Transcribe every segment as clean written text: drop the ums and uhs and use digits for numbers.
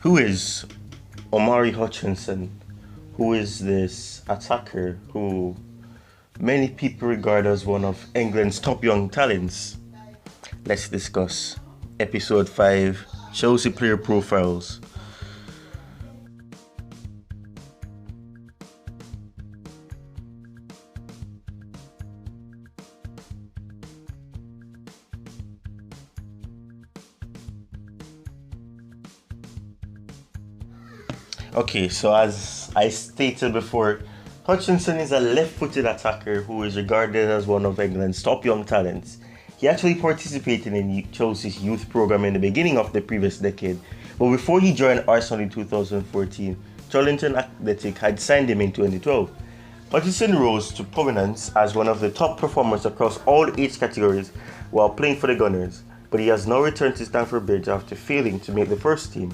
Who is Omari Hutchinson? Who is this attacker who many people regard as one of England's top young talents? Let's discuss episode 5, Chelsea player profiles. Okay, so as I stated before, Hutchinson is a left-footed attacker who is regarded as one of England's top young talents. He actually participated in Chelsea's youth program in the beginning of the previous decade, but before he joined Arsenal in 2014, Charlton Athletic had signed him in 2012. Hutchinson rose to prominence as one of the top performers across all age categories while playing for the Gunners, but he has now returned to Stamford Bridge after failing to make the first team.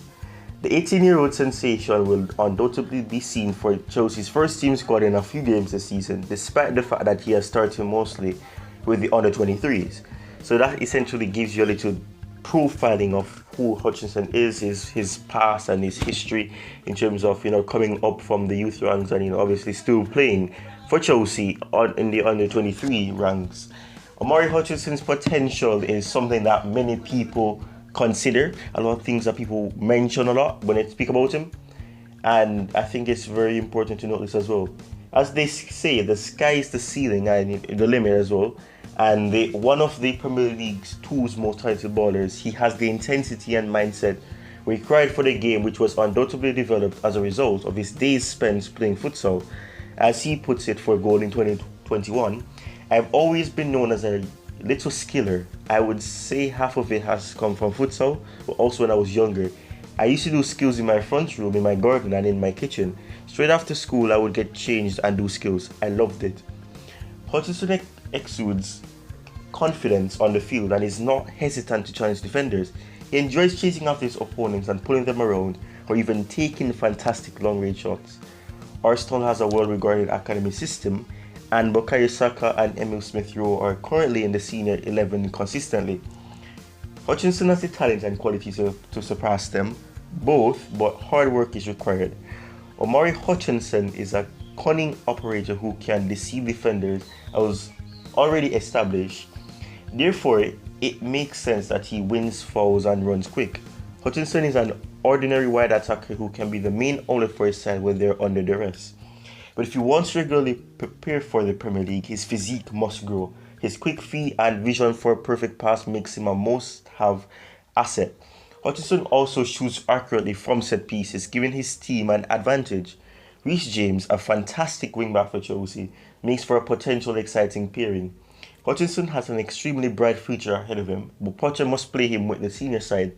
The 18-year-old sensation will undoubtedly be seen for Chelsea's first team squad in a few games this season, despite the fact that he has started mostly with the under-23s. So that essentially gives you a little profiling of who Hutchinson is, his past and his history in terms of coming up from the youth ranks and obviously still playing for Chelsea in the under-23 ranks. Omari Hutchinson's potential is something that many people consider, a lot of things that people mention a lot when they speak about him, and I think it's very important to note this as well. As they say, the sky is the ceiling and the limit as well, and one of the Premier League's two most talented ballers, he has the intensity and mindset required for the game, which was undoubtedly developed as a result of his days spent playing futsal. As he puts it for a goal in 2021, I've always been known as a little skiller. I would say half of it has come from futsal, but also when I was younger. I used to do skills in my front room, in my garden and in my kitchen. Straight after school, I would get changed and do skills. I loved it. Hutchinson exudes confidence on the field and is not hesitant to challenge defenders. He enjoys chasing after his opponents and pulling them around, or even taking fantastic long-range shots. Arsenal has a well-regarded academy system, and Bukayo Saka and Emil Smith-Rowe are currently in the senior 11 consistently. Hutchinson has the talent and quality to surpass them both, but hard work is required. Omari Hutchinson is a cunning operator who can deceive defenders, as already established. Therefore, it makes sense that he wins fouls and runs quick. Hutchinson is an ordinary wide attacker who can be the main outlet for his side when they're under duress. But if he wants to regularly prepare for the Premier League, his physique must grow. His quick feet and vision for a perfect pass makes him a must-have asset. Hutchinson also shoots accurately from set pieces, giving his team an advantage. Reece James, a fantastic wing-back for Chelsea, makes for a potential exciting pairing. Hutchinson has an extremely bright future ahead of him, but Potter must play him with the senior side.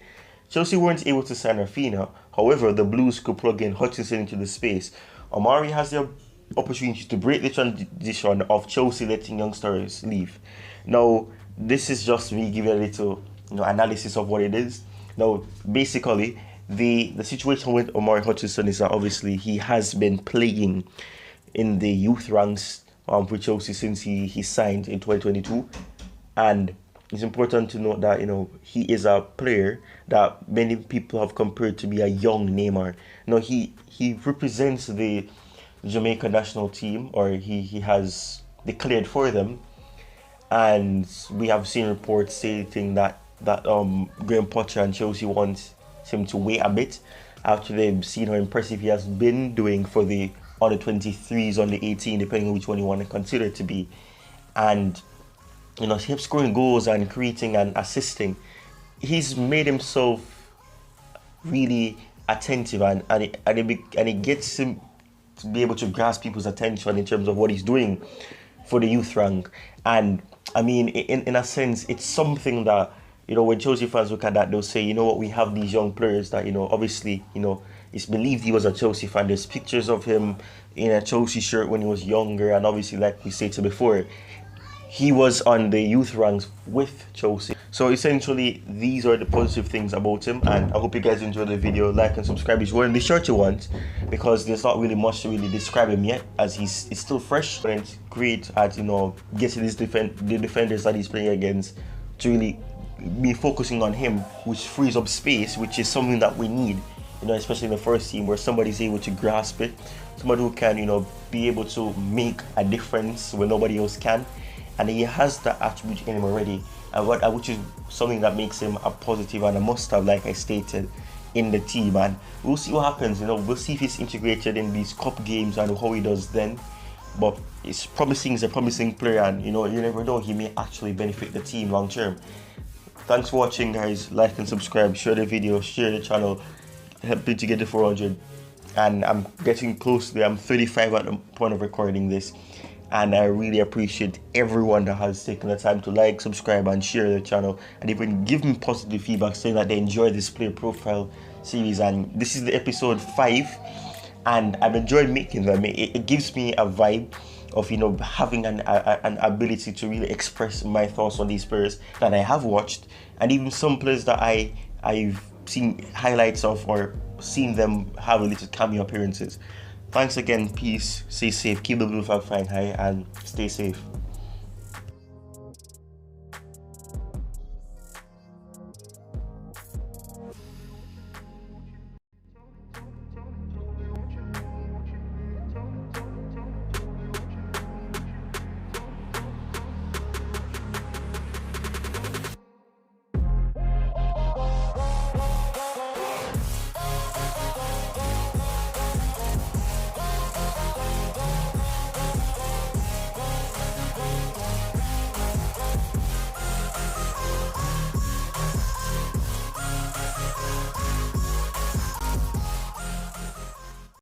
Chelsea weren't able to sign Rafinha, however, the Blues could plug in Hutchinson into the space. Omari has the opportunity to break the transition of Chelsea letting youngsters leave. Now, this is just me giving a little analysis of what it is. Now, basically, the situation with Omari Hutchinson is that obviously he has been playing in the youth ranks for Chelsea since he signed in 2022, and it's important to note that he is a player that many people have compared to be a young Neymar. He represents the Jamaica national team, or he has declared for them, and we have seen reports stating that Graham Potter and Chelsea want him to wait a bit after they've seen how impressive he has been doing for the under 23s, under 18, depending on which one you want to consider it to be, and him scoring goals and creating and assisting. He's made himself really attentive, and it gets him to be able to grasp people's attention in terms of what he's doing for the youth rank. And I mean, in a sense, it's something that when Chelsea fans look at that, they'll say, we have these young players that obviously it's believed he was a Chelsea fan. There's pictures of him in a Chelsea shirt when he was younger, and obviously, like we stated before, he was on the youth ranks with Chelsea. So essentially, these are the positive things about him, and I hope you guys enjoyed the video. Like and subscribe if you want the shorter ones, because there's not really much to really describe him yet, as he's still fresh and great at getting the defenders that he's playing against to really be focusing on him, which frees up space, which is something that we need especially in the first team, where somebody's able to grasp it, somebody who can, be able to make a difference when nobody else can. And he has that attribute in him already, which is something that makes him a positive and a must-have, like I stated, in the team. And we'll see what happens. We'll see if he's integrated in these cup games and how he does then. But it's promising. He's a promising player, and you never know, he may actually benefit the team long term. Thanks for watching, guys. Like and subscribe, share the video, share the channel, help me to get to 400. And I'm getting close to I'm 35 at the point of recording this, and I really appreciate everyone that has taken the time to like, subscribe, and share the channel, and even give me positive feedback saying that they enjoy this player profile series. And this is the episode 5, and I've enjoyed making them. It gives me a vibe of having an ability to really express my thoughts on these players that I have watched, and even some players that I've seen highlights of or seen them have little cameo appearances. Thanks again, peace, stay safe, keep the blue flag flying high, and stay safe.